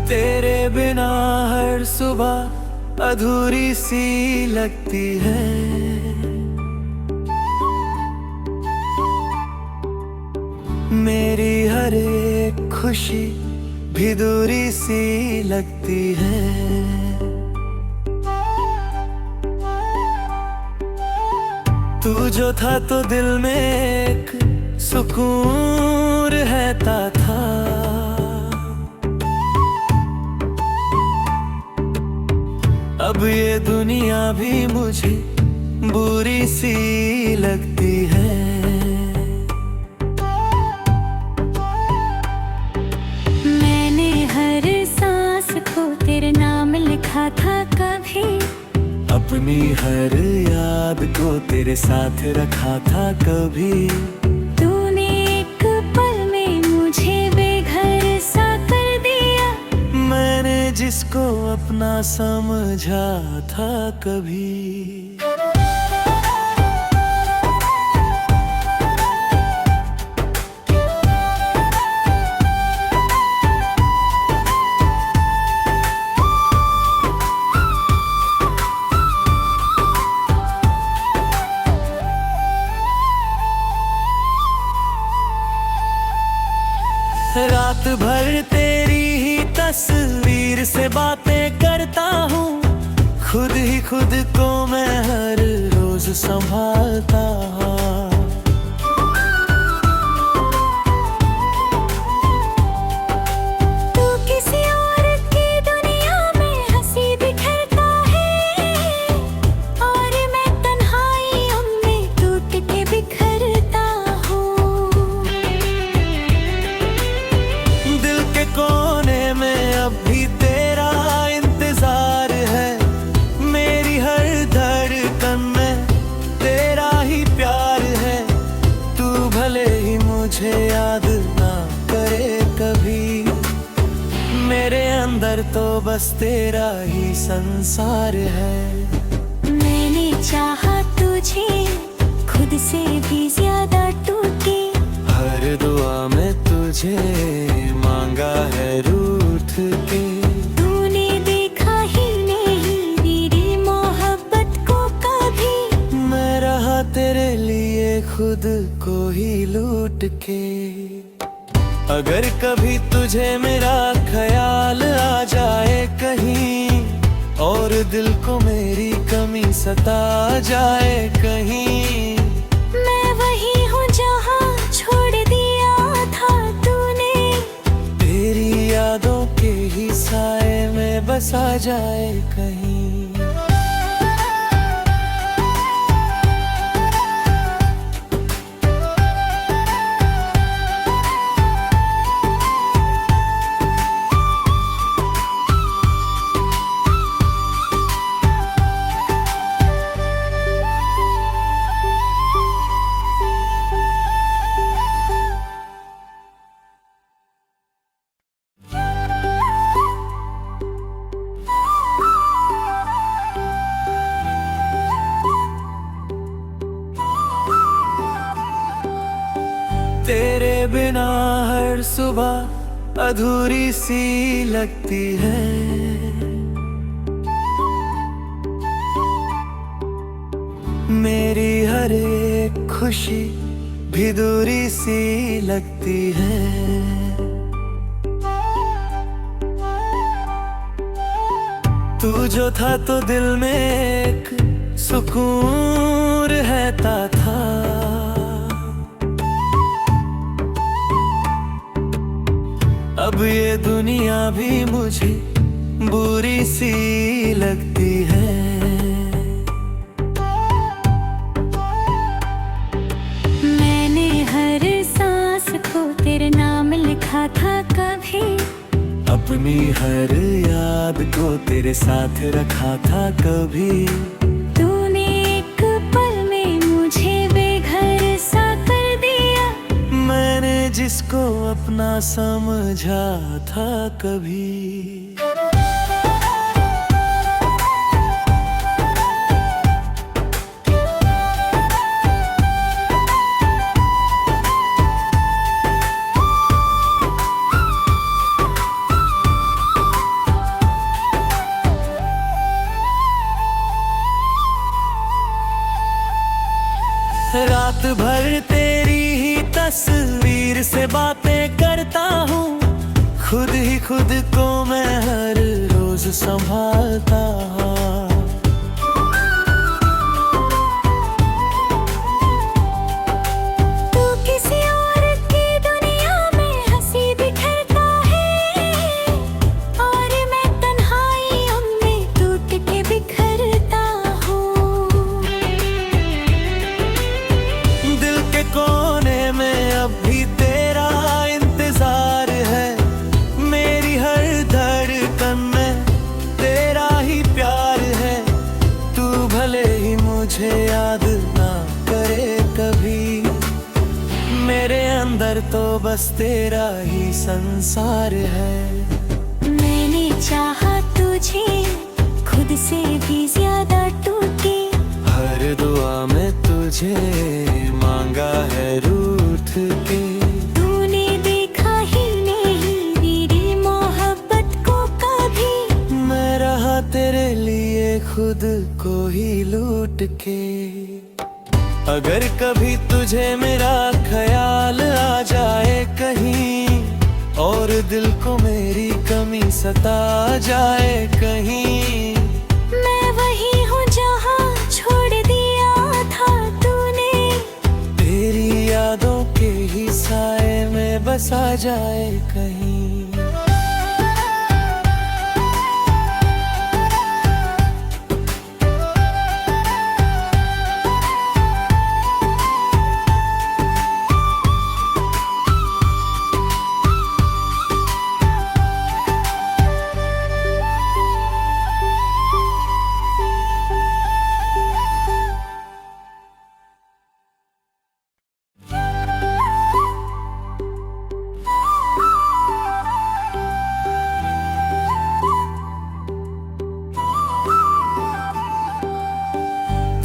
तेरे बिना हर सुबह अधूरी सी लगती है। मेरी हर एक खुशी भी दूरी सी लगती है। तू जो था तो दिल में एक सुकून रहता था। अब ये दुनिया भी मुझे बुरी सी लगती है। मैंने हर सांस को तेरे नाम लिखा था कभी। अपनी हर याद को तेरे साथ रखा था कभी। तूने एक पल में मुझे बेघर सा कर दिया। मैंने जिसको अपना समझा था कभी। रात भर तेरी ही तस्वीर से बातें करता हूँ। खुद ही खुद को मैं हर रोज संभालता हूँ। तू किसी और की दुनिया में हंसी बिखेरता है और मैं तन्हाइयों में टूट के बिखरता हूँ। दिल के कोने में अब भी तेरा इंतजार है। मेरी हर धड़कन में तेरा ही प्यार है। तू भले ही मुझे याद ना करे कभी, मेरे अंदर तो बस तेरा ही संसार है। मैंने चाहा तुझे खुद से भी ज्यादा टूटी। हर दुआ में तुझे मांगा है रूठ के। तूने देखा ही नहीं मेरी मोहब्बत को कभी। मैं रहा तेरे लिए खुद को ही लूट के। अगर कभी तुझे मेरा ख्याल आ जाए कहीं और दिल को मेरी कमी सता जाए कहीं, मैं वही हूँ जहाँ छोड़ दिया था तूने। तेरी यादों के ही साए में बसा जाए कहीं। तेरे बिना हर सुबह अधूरी सी लगती है। मेरी हर एक खुशी भी दूरी सी लगती है। तू जो था तो दिल में एक सुकून रहता था। अब ये दुनिया भी मुझे बुरी सी लगती है। मैंने हर सांस को तेरे नाम लिखा था कभी। अपनी हर याद को तेरे साथ रखा था कभी। तूने एक पल में मुझे बेघर सा कर दिया। मैंने जिसको अपना समझा था कभी। से बातें करता हूँ, खुद ही खुद को मैं हर रोज संभालता हूँ। तू किसी और की दुनिया में हंसी बिखेरता है और मैं तन्हाइयों में टूट के बिखरता हूँ। दिल के कोने में अब भी तेरा इंतजार है, मेरी हर धड़कन में तेरा ही प्यार है। तू भले ही मुझे याद ना करे कभी, मेरे अंदर तो बस तेरा ही संसार है। मैंने चाहा तुझे खुद से भी ज्यादा टूटे, हर दुआ में तुझे मांगा है रूठ के। तूने देखा ही नहीं मेरी मोहब्बत को कभी, मैं रहा तेरे लिए खुद को ही लूट के। अगर कभी तुझे मेरा ख्याल आ जाए कहीं, और दिल को मेरी कमी सता जाए कहीं, मैं वही हूँ जहाँ छोड़ दिया था तूने, तेरी यादों के ही साए में बसा जाए कहीं।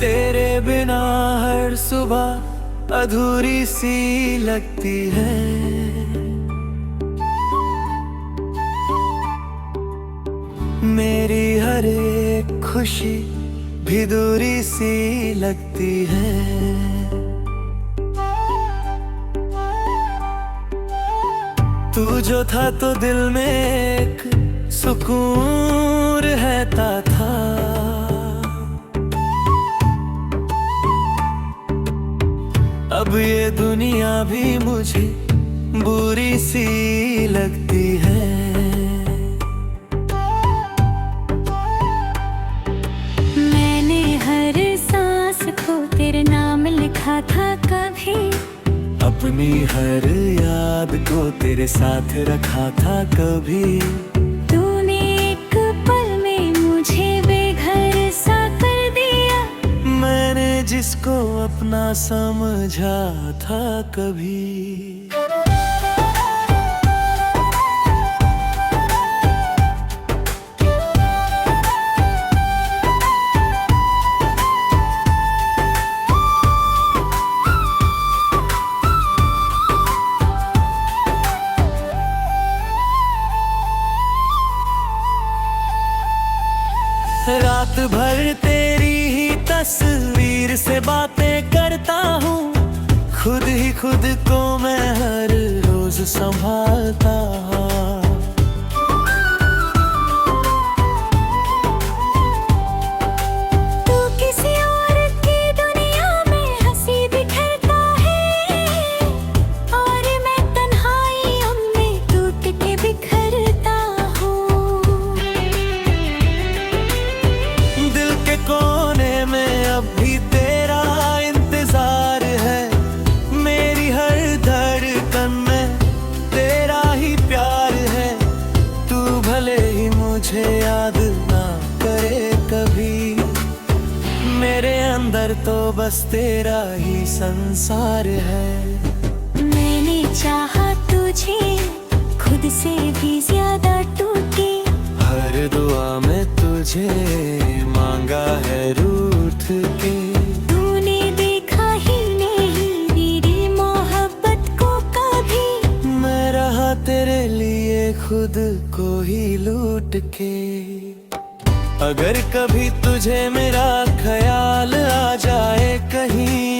तेरे बिना हर सुबह अधूरी सी लगती है, मेरी हर एक खुशी भी दूरी सी लगती है। तू जो था तो दिल में एक सुकून रहता था, अब ये दुनिया भी मुझे बुरी सी लगती है। मैंने हर सांस को तेरे नाम लिखा था कभी, अपनी हर याद को तेरे साथ रखा था कभी। तूने एक पल में मुझे बेघर सा कर दिया, मैंने जिसको अपना समझा था कभी। रात भर तेरी ही तस्वीर से बातें करता हूँ, खुद ही खुद को मैं हर रोज संभालता हूँ। तू किसी और की दुनिया में हंसी बिखेरता है और मैं तन्हाइयों में टूट के बिखरता हूँ। दिल के कोने में अब भी तेरा इंतजार है, मेरी हर धड़कन में तेरा ही प्यार है। तू भले ही मुझे याद ना करे कभी, मेरे अंदर तो बस तेरा ही संसार है। मैंने चाहा तुझे खुद से भी ज्यादा टूटे, हर दुआ में तुझे मांगा है रूठ के। तूने देखा ही नहीं मेरी मोहब्बत को कभी, मैं रहा तेरे लिए खुद को ही लूट के। अगर कभी तुझे मेरा ख्याल आ जाए कहीं,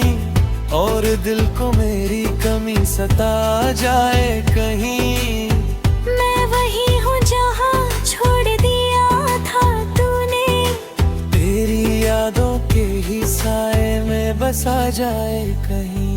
और दिल को मेरी कमी सता जाए कहीं। मैं वही हूँ जहाँ छोड़ दिया था तूने, तेरी यादों के ही साए में बसा जाए कहीं।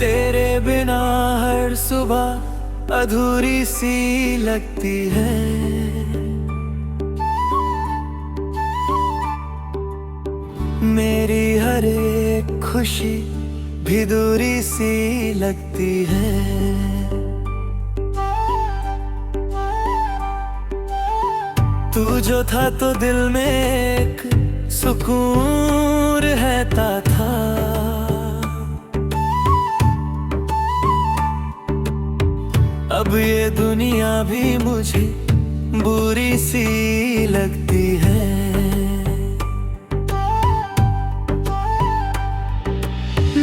तेरे बिना हर सुबह अधूरी सी लगती है। मेरी हर एक खुशी भी दूरी सी लगती है। तू जो था तो दिल में एक सुकून रहता था। अब ये दुनिया भी मुझे बुरी सी लगती है।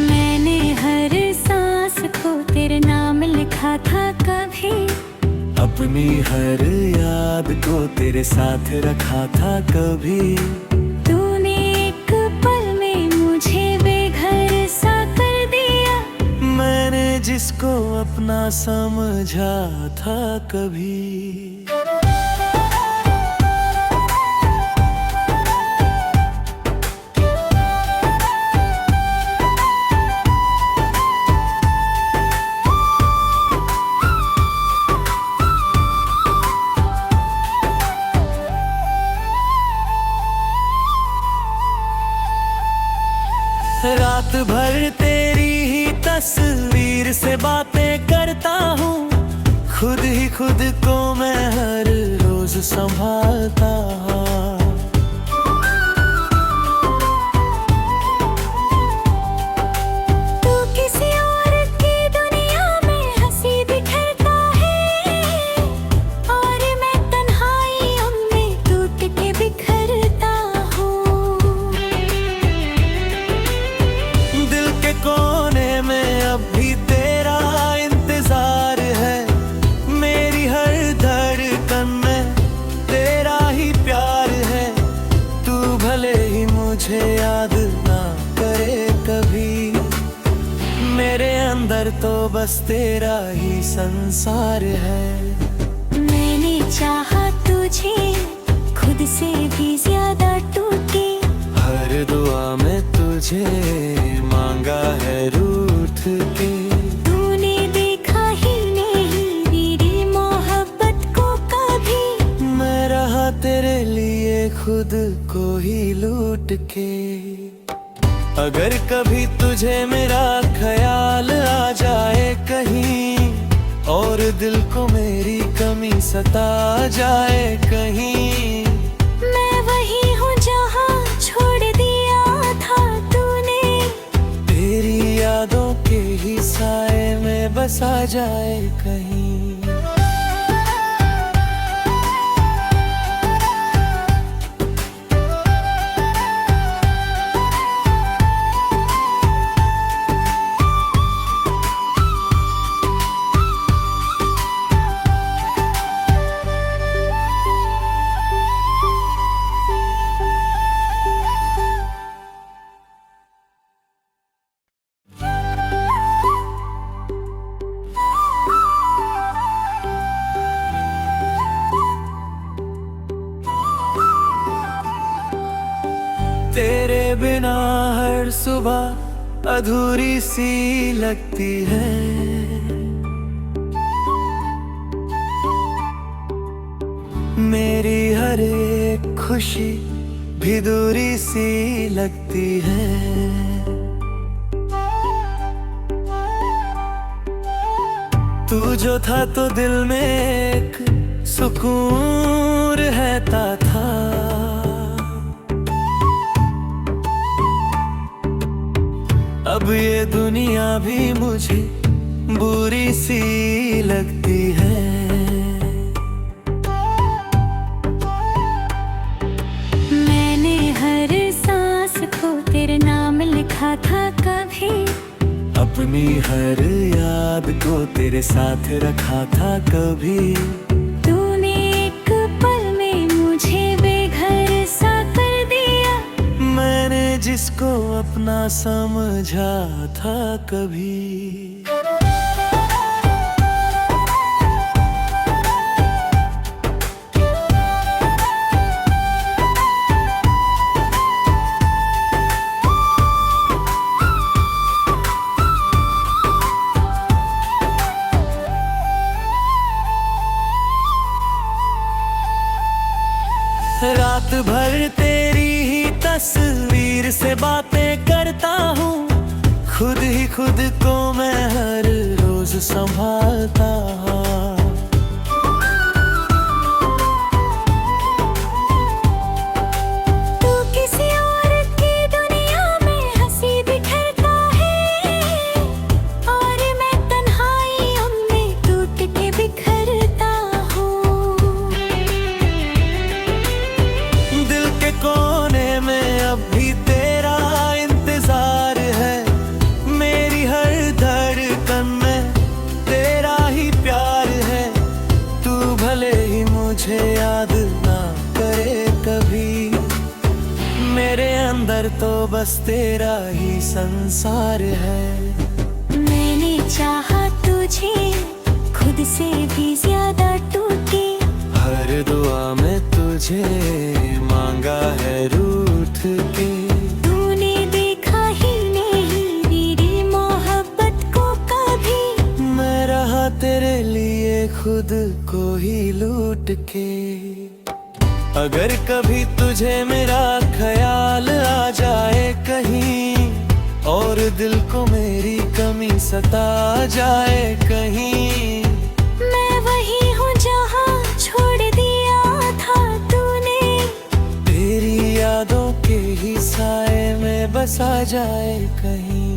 मैंने हर सांस को तेरे नाम लिखा था कभी, अपनी हर याद को तेरे साथ रखा था कभी। तूने एक पल में मुझे बेघर सा कर दिया। मैंने जिसको अपना समझा था कभी। रात भर तेरी ही तस्वीर से बातें करता हूँ। खुद ही खुद को मैं हर रोज संभालता हूँ। तू किसी और की दुनिया में हंसी बिखेरता है, और मैं तन्हाइयों में टूट के बिखरता हूँ। दिल के कोने में अब भी तेरा इंतजार है। मेरी हर धड़कन में तेरा ही प्यार है। तू भले ही मुझे याद ना करे कभी, मेरे अंदर तो बस तेरा ही संसार है। मैंने चाहा तुझे खुद से भी ज्यादा टूटे, हर दुआ में तुझे मांगा है रूठ के। तूने देखा ही नहीं मेरी मोहब्बत को कभी। मैं रहा तेरे लिए खुद को ही लूट के। अगर कभी तुझे मेरा ख्याल आ जाए कहीं, और दिल को मेरी कमी सता जाए कहीं। मैं वही हूँ जहाँ छोड़ दिया था तूने, तेरी यादों के ही साए में बसा जाए कहीं। तेरे बिना हर सुबह अधूरी सी लगती है। मेरी हर एक खुशी भी दूरी सी लगती है। तू जो था तो दिल में एक सुकून रहता था। अब ये दुनिया भी मुझे बुरी सी लगती है। मैंने हर सांस को तेरे नाम लिखा था कभी, अपनी हर याद को तेरे साथ रखा था कभी। तूने एक पल में मुझे बेघर सा कर दिया, मैंने जिसको अपना समझा था कभी। रात भर तेरी ही तस्वीर से बातें करता हूँ, खुद ही खुद को मैं हर रोज संभालता हूँ। तू किसी और की दुनिया में हंसी बिखेरता है, और मैं तन्हाइयों में टूट के बिखरता हूँ। दिल के कोने में अब भी तेरा इंतजार है, मेरी हर धड़कन में तेरा ही प्यार है। तू भले ही मुझे याद ना करे कभी, मेरे अंदर तो बस तेरा ही संसार है। मैंने चाहा तुझे खुद से भी ज्यादा टूटी, हर दुआ में तुझे मांगा है रूठ के। तूने देखा ही नहीं मेरी मोहब्बत को कभी, मैं रहा तेरे लिए खुद को ही लूट के। अगर कभी तुझे मेरा ख्याल आ जाए कहीं, और दिल को मेरी कमी सता जाए कहीं, मैं वही हूँ जहाँ छोड़ दिया था तूने, तेरी यादों के ही साए में बसा जाए कहीं।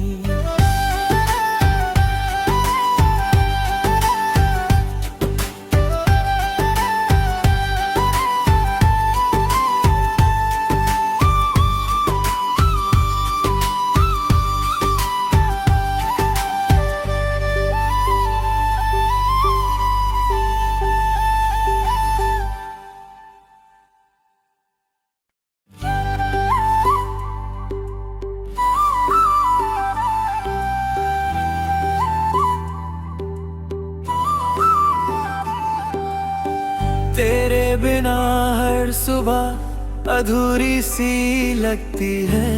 तेरे बिना हर सुबह अधूरी सी लगती है।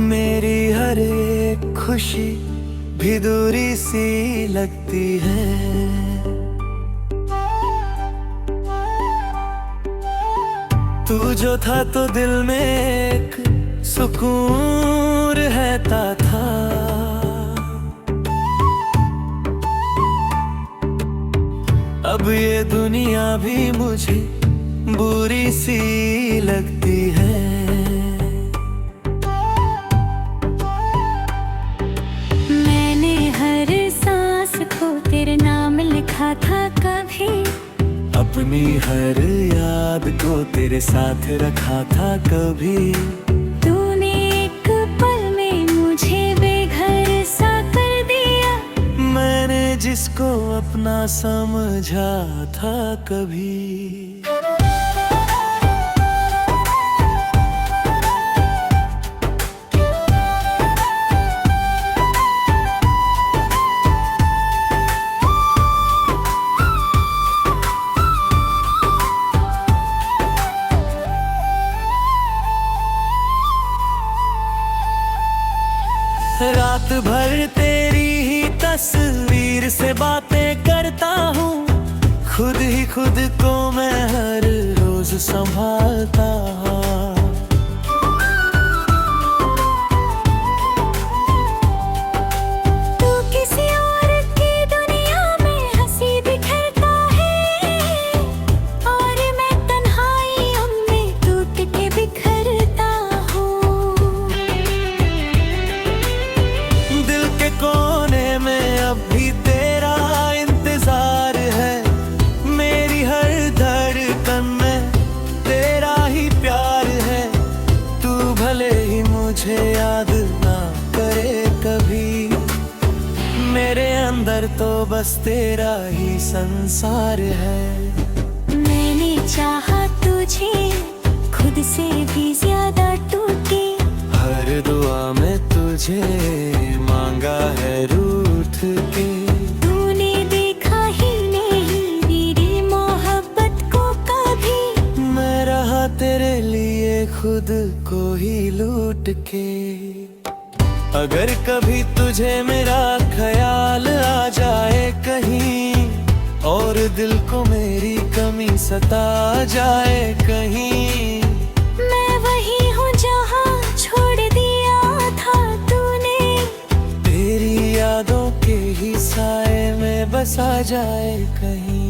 मेरी हर एक खुशी भी दूरी सी लगती है। तू जो था तो दिल में एक सुकून रहता था। अब ये दुनिया भी मुझे बुरी सी लगती है। मैंने हर सांस को तेरे नाम लिखा था कभी, अपनी हर याद को तेरे साथ रखा था कभी। तूने एक पल में मुझे बेघर सा कर दिया, मैंने जिसको अपना समझा था कभी। रात भर तेरी ही तस्वीर से बातें करता हूँ, खुद ही खुद को मैं हर रोज संभालता हूँ। तू किसी और की दुनिया में हंसी बिखेरता है, और मैं तन्हाइयों में टूट के बिखरता बस तेरा ही संसार है। मैंने चाहा तुझे खुद से भी ज्यादा टूटे, हर दुआ में तुझे मांगा है रूठ के। तूने देखा ही नहीं मेरी मोहब्बत को कभी, मैं रहा तेरे लिए खुद को ही लूट के। अगर कभी तुझे मेरा ख्याल आ जाए कहीं, और दिल को मेरी कमी सता जाए कहीं, मैं वही हूँ जहाँ छोड़ दिया था तूने, तेरी यादों के ही साए में बसा जाए कहीं।